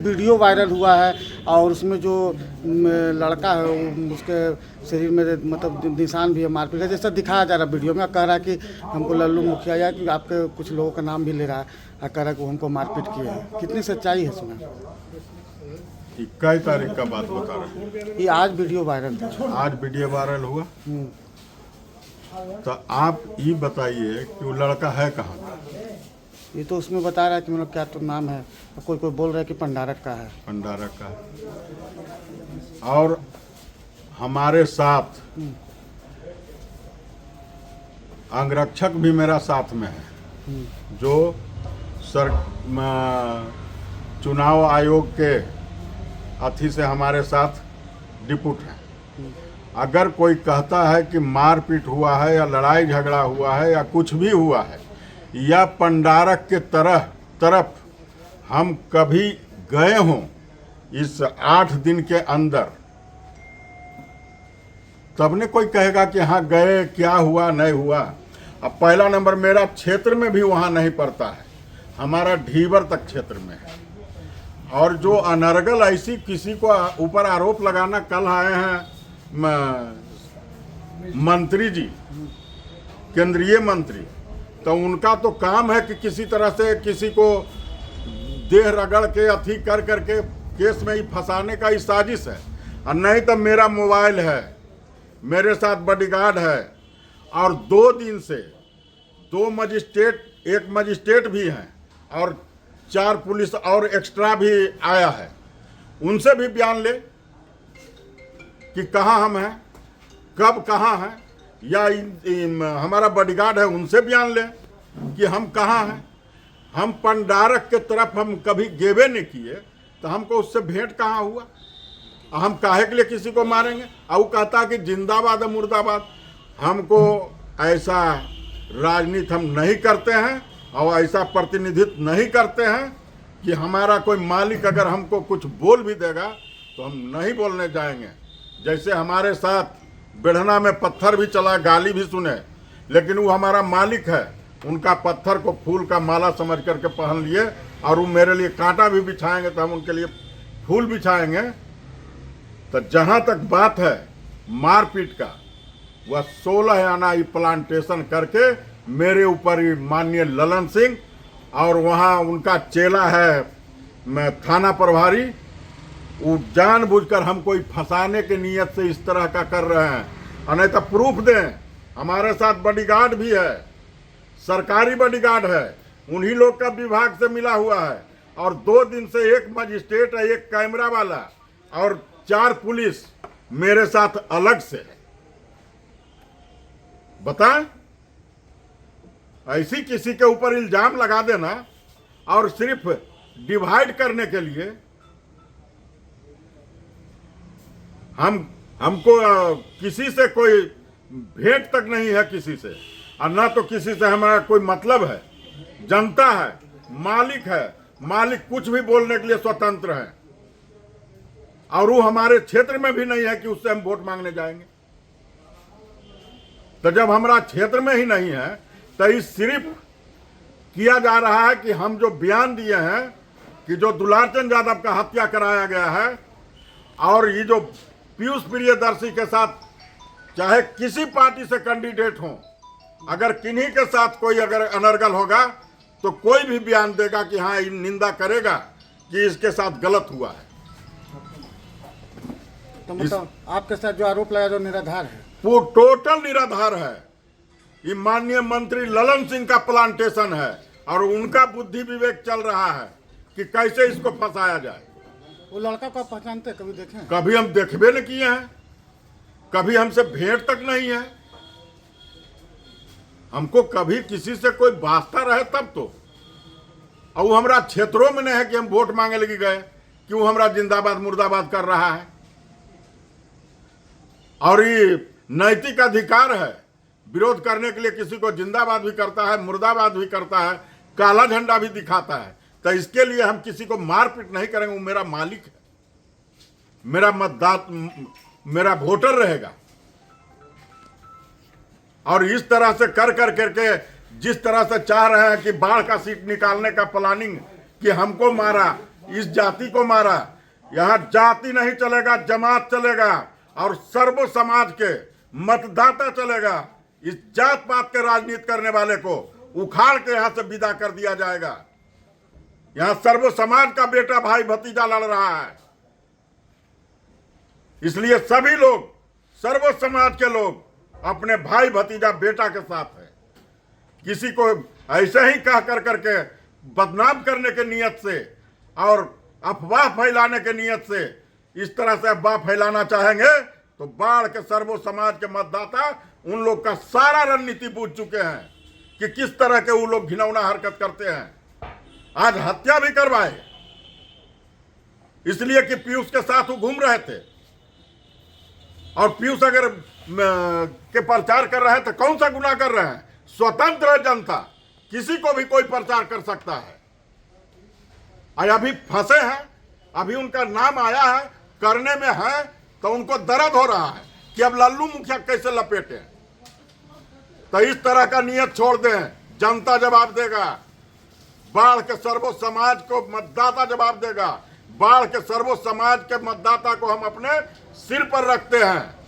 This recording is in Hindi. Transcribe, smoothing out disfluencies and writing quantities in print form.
वीडियो वायरल हुआ है और उसमें जो लड़का है उसके शरीर में मतलब निशान भी है, मारपीट है, जैसा दिखाया जा रहा है वीडियो में। कह रहा है कि हमको लल्लू मुखिया या कि आपके कुछ लोगों का नाम भी ले रहा है और कह रहा है कि हमको मारपीट किया है। कितनी सच्चाई है इसमें? 21 तारीख का बात बता रहे हैं। ये आज वीडियो वायरल था। आज वीडियो वायरल हुआ। तो आप ये बताइए कि वो लड़का है कहाँ का? ये तो उसमें बता रहा है कि मतलब क्या तो नाम है, कोई कोई बोल रहा है कि पंडारक का है। पंडारक का है। और हमारे साथ अंगरक्षक भी मेरा साथ में है, जो चुनाव आयोग के अथी से हमारे साथ डिपुट हैं। अगर कोई कहता है कि मारपीट हुआ है या लड़ाई झगड़ा हुआ है या कुछ भी हुआ है या पंडारक के तरफ हम कभी गए हों इस 8 दिन के अंदर, तब ने कोई कहेगा कि हाँ गए, क्या हुआ नहीं हुआ। अब पहला नंबर मेरा क्षेत्र में भी वहाँ नहीं पड़ता है, हमारा ढीबर तक क्षेत्र में है। और जो अनर्गल ऐसी किसी को ऊपर आरोप लगाना, कल आए हैं मंत्री जी, केंद्रीय मंत्री, तो उनका तो काम है कि किसी तरह से किसी को देह रगड़ के अथी कर करके केस में ही फंसाने का ही साजिश है। और नहीं तो मेरा मोबाइल है, मेरे साथ बॉडीगार्ड है, और 2 दिन से 2 मजिस्ट्रेट, 1 मजिस्ट्रेट भी हैं और 4 पुलिस और एक्स्ट्रा भी आया है। उनसे भी बयान ले कि कहाँ हम हैं, कब कहाँ हैं, या हमारा बॉडीगार्ड है उनसे बयान ले कि हम कहाँ हैं। हम पंडारक के तरफ हम कभी गेबे नहीं किए, तो हमको उससे भेंट कहाँ हुआ? हम काहे के लिए किसी को मारेंगे? और वो कहता कि जिंदाबाद है मुर्दाबाद। हमको ऐसा राजनीति हम नहीं करते हैं और ऐसा प्रतिनिधित्व नहीं करते हैं कि हमारा कोई मालिक अगर हमको कुछ बोल भी देगा तो हम नहीं बोलने जाएंगे। जैसे हमारे साथ बेढ़ना में पत्थर भी चला, गाली भी सुने, लेकिन वो हमारा मालिक है, उनका पत्थर को फूल का माला समझ करके पहन लिए, और वो मेरे लिए कांटा भी बिछाएंगे तो हम उनके लिए फूल बिछाएंगे। तो जहाँ तक बात है मारपीट का, वह 16 आना ये प्लांटेशन करके मेरे ऊपर ही माननीय ललन सिंह और वहाँ उनका चेला है थाना प्रभारी, वो जानबूझकर हमको फंसाने के नियत से इस तरह का कर रहे हैं। और नहीं तो प्रूफ दें, हमारे साथ बॉडीगार्ड भी है, सरकारी बॉडीगार्ड है, उन्हीं लोग का विभाग से मिला हुआ है। और 2 दिन से 1 मजिस्ट्रेट है, 1 कैमरा वाला और 4 पुलिस मेरे साथ अलग से है। बताएं, ऐसी किसी के ऊपर इल्जाम लगा देना और सिर्फ डिवाइड करने के लिए हमको किसी से कोई भेंट तक नहीं है किसी से, और ना तो किसी से हमारा कोई मतलब है। जनता है, मालिक है, मालिक कुछ भी बोलने के लिए स्वतंत्र है, और वो हमारे क्षेत्र में भी नहीं है कि उससे हम वोट मांगने जाएंगे। तो जब हमारा क्षेत्र में ही नहीं है तो इस सिर्फ किया जा रहा है कि हम जो बयान दिए हैं कि जो दुलारचंद यादव का हत्या कराया गया है, और ये जो पीयूष प्रियदर्शी के साथ चाहे किसी पार्टी से कैंडिडेट हो, अगर किन्हीं के साथ कोई अगर अनर्गल होगा तो कोई भी बयान देगा कि हाँ निंदा करेगा कि इसके साथ गलत हुआ है। तो मतलब आपके साथ जो आरोप लगा जो निराधार है, वो टोटल निराधार है। ये माननीय मंत्री ललन सिंह का प्लांटेशन है, और उनका बुद्धि विवेक चल रहा है कि कैसे इसको फंसाया जाए। वो लड़का को पहचानते, कभी देखे? कभी हम देखबे न किए हैं, कभी हमसे भेंट तक नहीं है। हमको कभी किसी से कोई वास्ता रहे तब तो। और वो हमारा क्षेत्रों में नहीं है कि हम वोट मांगे लगे गए कि वो हमारा जिंदाबाद मुर्दाबाद कर रहा है। और ये नैतिक अधिकार है, विरोध करने के लिए किसी को जिंदाबाद भी करता है, मुर्दाबाद भी करता है, काला झंडा भी दिखाता है। तो इसके लिए हम किसी को मारपीट नहीं करेंगे। वो मेरा मालिक है, मेरा मतदाता, मेरा वोटर रहेगा। और इस तरह से कर करके जिस तरह से चाह रहे हैं कि बाढ़ का सीट निकालने का प्लानिंग कि हमको मारा, इस जाति को मारा। यहाँ जाति नहीं चलेगा, जमात चलेगा और सर्व समाज के मतदाता चलेगा। इस जात पात के राजनीति करने वाले को उखाड़ के यहाँ से विदा कर दिया जाएगा। यहाँ सर्व समाज का बेटा भाई भतीजा लड़ रहा है, इसलिए सभी लोग, सर्व समाज के लोग अपने भाई भतीजा बेटा के साथ है। किसी को ऐसे ही कह कर करके बदनाम करने के नियत से और अफवाह फैलाने के नियत से इस तरह से अफवाह फैलाना चाहेंगे तो बाढ़ के सर्व समाज के मतदाता उन लोग का सारा रणनीति बूझ चुके हैं कि किस तरह के वो लोग घिनौना हरकत करते हैं। आज हत्या भी करवाए इसलिए कि पीयूष के साथ वो घूम रहे थे, और पीयूष अगर के प्रचार कर रहे हैं तो कौन सा गुनाह कर रहे हैं? स्वतंत्र है जनता, किसी को भी कोई प्रचार कर सकता है। और अभी फंसे हैं, अभी उनका नाम आया है, करने में है तो उनको दर्द हो रहा है कि अब लल्लू मुखिया कैसे लपेटे। तो इस तरह का नियत छोड़ दें, जनता जवाब देगा। बाढ़ के सर्व समाज को मतदाता जवाब देगा। बाढ़ के सर्व समाज के मतदाता को हम अपने सिर पर रखते हैं।